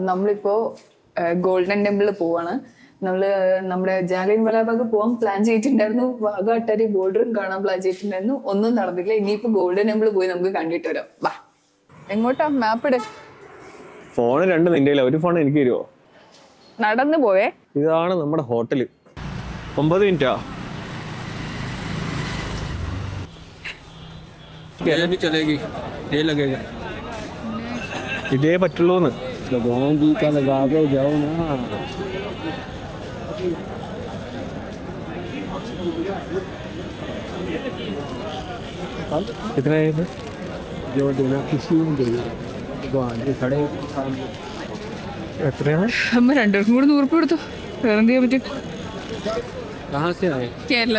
നമ്മളിപ്പോ ഗോൾഡൻ ടെമ്പിളിൽ പോവാണ്. നമ്മുടെ ജാലിയൻ വാലാബാഗ് പോകാൻ പ്ലാൻ ചെയ്തിട്ടുണ്ടായിരുന്നു. വാഗ അട്ടാരി ബോർഡറും കാണാൻ പ്ലാൻ ചെയ്തിട്ടുണ്ടായിരുന്നു. ഒന്നും നടന്നില്ല. ഇനിയിപ്പോ ഗോൾഡൻ ടെമ്പിൾ പോയി നമുക്ക് കണ്ടിട്ട് വരാം. വാ. എങ്ങോട്ടാ? മാപ്പ് ഇട്. ഫോണ് രണ്ട് നിന്റെ ഒരു ഫോൺ എനിക്ക് തരുമോ? നടന്നു പോയേ. ഇതാണ് നമ്മുടെ ഹോട്ടല്. 9 മിനിറ്റാ. ഇതേ പറ്റുള്ളൂന്ന്. എത്രയായിരുന്നു? എത്രയാണ്? അമ്മ രണ്ടുപേർക്കും കൂടെ 100 രൂപ കൊടുത്തു. വേറെ എന്ത് ചെയ്യാൻ പറ്റും? കേരള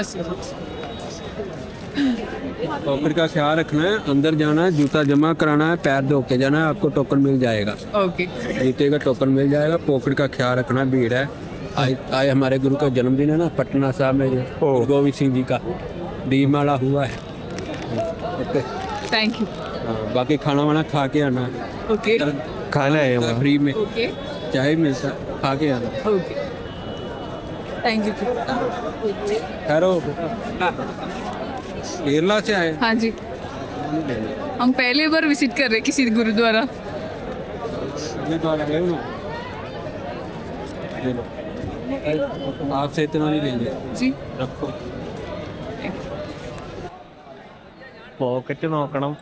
टोकन का ख्याल रखना है, अंदर जाना है, जूता जमा कराना है, पैर धो के जाना है, आपको टोकन मिल जाएगा। ओके, जूते का टोकन मिल जाएगा। पॉकेट का ख्याल रखना, भीड़ है। आज हमारे गुरु का जन्मदिन है ना, पटना साहब में गुरु गोविंद सिंह जी का दीपमाला हुआ है। Okay, thank you. बाकी खाना वाना खा के आना है। ओके, खाना है फ्री में ओके, चाय मिलता है, खा के आना। Okay, thank you. ठहरो, केरला से आए? हाँ जी, हम पहली बार विजिट कर रहे हैं किसी गुरुद्वारा। आपसे इतना नहीं लेंगे जी, रखो। പോക്കറ്റ് നോക്കണം.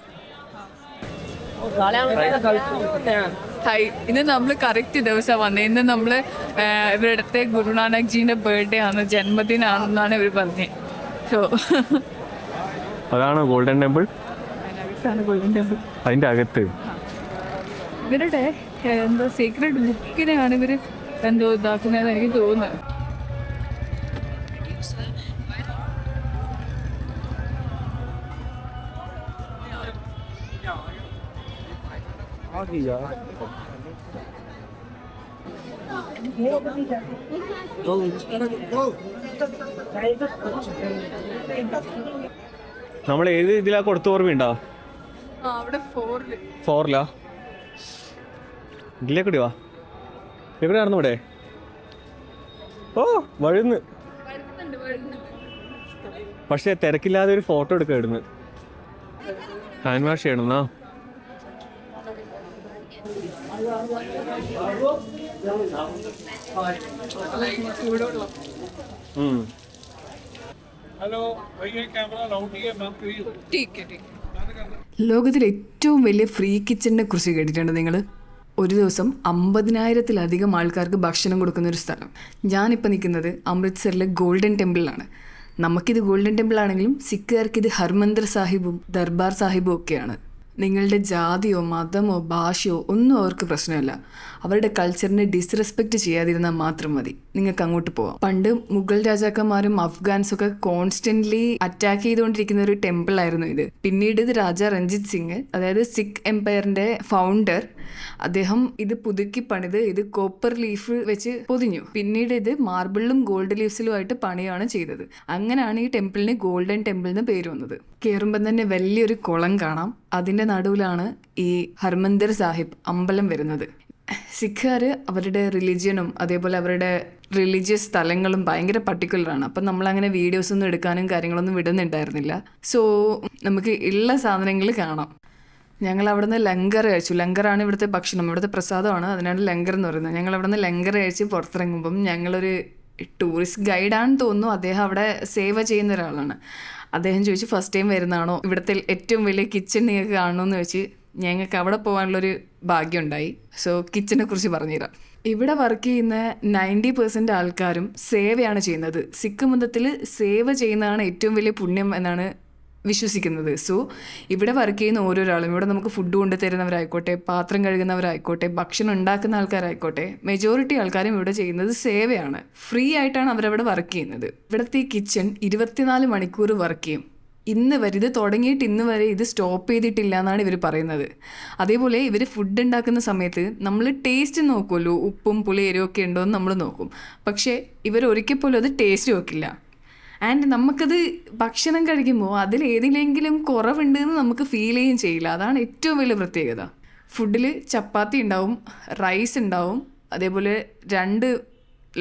ഹായ്. ഇന്ന് നമ്മൾ കറക്റ്റ് ദിവസം വന്നത്. ഇന്ന് നമ്മൾ ഇവിടുത്തെ ഗുരുനാനക് ജീൻ്റെ ബർത്ത്ഡേ ആണ്, ജന്മദിനാണെന്നാണ് ഇവർ പറഞ്ഞത്. സോ അതാണ് ഗോൾഡൻ ടെമ്പിൾ. ഗോൾഡൻ ടെമ്പിൾ അതിന്റെ അകത്ത് ഇവരുടെ എന്തോ സീക്രട്ട് ബുക്കിനെയാണ് ഇവർ എന്തോ ഇതാക്കുന്നതെന്ന് എനിക്ക് തോന്നുന്നത്. നമ്മൾ ഏത് ഇതിലാ കൊടുത്ത ഓർമ്മയുണ്ടോ? അവിടെ 4-ലാ. ഇതിലേക്കൂടി വാ. എവിടെ ആയിരുന്നു ഇവിടെ? ഓ, വഴുന്ന്. പക്ഷെ തിരക്കില്ലാതെ ഒരു ഫോട്ടോ എടുക്കായിരുന്നു. ഹാൻഡ് വാഷ് ചെയ്യണമെന്നാ. ലോകത്തിലെ ഏറ്റവും വലിയ ഫ്രീ കിച്ചണിനെ കുറിച്ച് കേട്ടിട്ടുണ്ട് നിങ്ങൾ? ഒരു ദിവസം 50,000-ത്തിലധികം ആൾക്കാർക്ക് ഭക്ഷണം കൊടുക്കുന്ന ഒരു സ്ഥലം. ഞാനിപ്പോൾ നിൽക്കുന്നത് അമൃത്സറിലെ ഗോൾഡൻ ടെമ്പിളിലാണ്. നമുക്കിത് ഗോൾഡൻ ടെമ്പിൾ ആണെങ്കിലും സിഖുകാർക്ക് ഇത് ഹർമന്ദിർ സാഹിബും ദർബാർ സാഹിബും ഒക്കെയാണ്. നിങ്ങളുടെ ജാതിയോ മതമോ ഭാഷയോ ഒന്നും അവർക്ക് പ്രശ്നമല്ല. അവരുടെ കൾച്ചറിനെ ഡിസ്റെസ്പെക്റ്റ് ചെയ്യാതിരുന്നാൽ മാത്രം മതി. നിങ്ങൾക്ക് അങ്ങോട്ട് പോവാം. പണ്ട് മുഗൾ രാജാക്കന്മാരും അഫ്ഗാൻസൊക്കെ കോൺസ്റ്റന്റ്ലി അറ്റാക്ക് ചെയ്തുകൊണ്ടിരിക്കുന്ന ഒരു ടെമ്പിൾ ആയിരുന്നു ഇത്. പിന്നീട് ഇത് രാജ രഞ്ജിത് സിംഗ്, അതായത് സിഖ് എംപയറിന്റെ ഫൗണ്ടർ, അദ്ദേഹം ഇത് പുതുക്കി പണിത് ഇത് കോപ്പർ ലീഫ് വെച്ച് പൊതിഞ്ഞു. പിന്നീട് ഇത് മാർബിളിലും ഗോൾഡ് ലീവ്സിലുമായിട്ട് പണിയാണ് ചെയ്തത്. അങ്ങനെയാണ് ഈ ടെമ്പിളിന് ഗോൾഡൻ ടെമ്പിൾ എന്ന് പേര് വന്നത്. കയറുമ്പം തന്നെ വലിയൊരു കുളം കാണാം. അതിൻ്റെ നടുവിലാണ് ഈ ഹർമന്ദിർ സാഹിബ് അമ്പലം വരുന്നത്. സിഖുകാർ അവരുടെ റിലിജിയനും അതേപോലെ അവരുടെ റിലീജിയസ് സ്ഥലങ്ങളും ഭയങ്കര പർട്ടിക്കുലറാണ്. അപ്പം നമ്മളങ്ങനെ വീഡിയോസൊന്നും എടുക്കാനും കാര്യങ്ങളൊന്നും വിടുന്നുണ്ടായിരുന്നില്ല. സോ നമുക്ക് ഉള്ള സാധനങ്ങൾ കാണാം. ഞങ്ങൾ അവിടെ നിന്ന് ലങ്കർ കഴിച്ചു. ലങ്കറാണ് ഇവിടുത്തെ ഭക്ഷണം, ഇവിടുത്തെ പ്രസാദമാണ്, അതിനാണ് ലങ്കർ എന്ന് പറയുന്നത്. ഞങ്ങൾ അവിടെ നിന്ന് ലങ്കർ കഴിച്ച് പുറത്തിറങ്ങുമ്പം ഞങ്ങളൊരു ടൂറിസ്റ്റ് ഗൈഡാണെന്ന് തോന്നുന്നു. അദ്ദേഹം അവിടെ സേവ ചെയ്യുന്ന ഒരാളാണ്. അദ്ദേഹം ചോദിച്ചു, ഫസ്റ്റ് ടൈം വരുന്നതാണോ, ഇവിടുത്തെ ഏറ്റവും വലിയ കിച്ചൺ നിങ്ങൾക്ക് കാണണമെന്ന് ചോദിച്ച് ഞങ്ങൾക്ക് അവിടെ പോകാനുള്ളൊരു ഭാഗ്യം ഉണ്ടായി. സോ കിച്ചനെ കുറിച്ച് പറഞ്ഞുതരാം. ഇവിടെ വർക്ക് ചെയ്യുന്ന 90% ആൾക്കാരും സേവയാണ് ചെയ്യുന്നത്. സിഖ് മതത്തിൽ സേവ ചെയ്യുന്നതാണ് ഏറ്റവും വലിയ പുണ്യം എന്നാണ് വിശ്വസിക്കുന്നത്. സോ ഇവിടെ വർക്ക് ചെയ്യുന്ന ഓരോരാളും, ഇവിടെ നമുക്ക് ഫുഡ് കൊണ്ടുതരുന്നവരായിക്കോട്ടെ, പാത്രം കഴുകുന്നവരായിക്കോട്ടെ, ഭക്ഷണം ഉണ്ടാക്കുന്ന ആൾക്കാരായിക്കോട്ടെ, മെജോറിറ്റി ആൾക്കാരും ഇവിടെ ചെയ്യുന്നത് സേവയാണ്. ഫ്രീ ആയിട്ടാണ് അവരവിടെ വർക്ക് ചെയ്യുന്നത്. ഇവിടുത്തെ ഈ കിച്ചൺ 24 മണിക്കൂർ വർക്ക് ചെയ്യും. ഇന്ന് വരെ ഇത് തുടങ്ങിയിട്ട് ഇന്ന് വരെ ഇത് സ്റ്റോപ്പ് ചെയ്തിട്ടില്ല എന്നാണ് ഇവർ പറയുന്നത്. അതേപോലെ ഇവർ ഫുഡ് ഉണ്ടാക്കുന്ന സമയത്ത് നമ്മൾ ടേസ്റ്റ് നോക്കുമല്ലോ, ഉപ്പും പുളി എരിവൊക്കെ ഉണ്ടോ എന്ന് നമ്മൾ നോക്കും. പക്ഷേ ഇവർ ഒരിക്കൽ പോലും അത് ടേസ്റ്റ് നോക്കില്ല. ആൻഡ് നമുക്കത് ഭക്ഷണം കഴിക്കുമ്പോൾ അതിൽ ഏതെങ്കിലും കുറവുണ്ടെന്ന് നമുക്ക് ഫീൽ ചെയ്യുകയും ചെയ്യില്ല. അതാണ് ഏറ്റവും വലിയ പ്രത്യേകത. ഫുഡിൽ ചപ്പാത്തി ഉണ്ടാവും, റൈസ് ഉണ്ടാവും, അതേപോലെ 2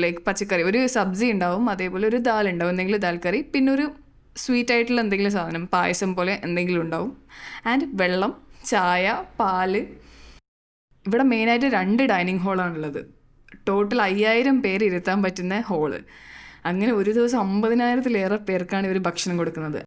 ലൈക്ക് പച്ചക്കറി, ഒരു സബ്ജി ഉണ്ടാവും, അതേപോലെ ഒരു ദാൽ ഉണ്ടാവും, എന്തെങ്കിലും ദാൽ കറി, പിന്നെ ഒരു സ്വീറ്റ് ആയിട്ടുള്ള എന്തെങ്കിലും സാധനം, പായസം പോലെ എന്തെങ്കിലും ഉണ്ടാവും. ആൻഡ് വെള്ളം, ചായ, പാല്. ഇവിടെ മെയിനായിട്ട് 2 ഡൈനിങ് ഹാളാണുള്ളത്. ടോട്ടൽ 5000 പേര് ഇരുത്താൻ പറ്റുന്ന ഹോള്. അങ്ങനെ ഒരു ദിവസം 50,000-ലേറെ പേർക്കാണ് ഇവർ ഭക്ഷണം കൊടുക്കുന്നത്.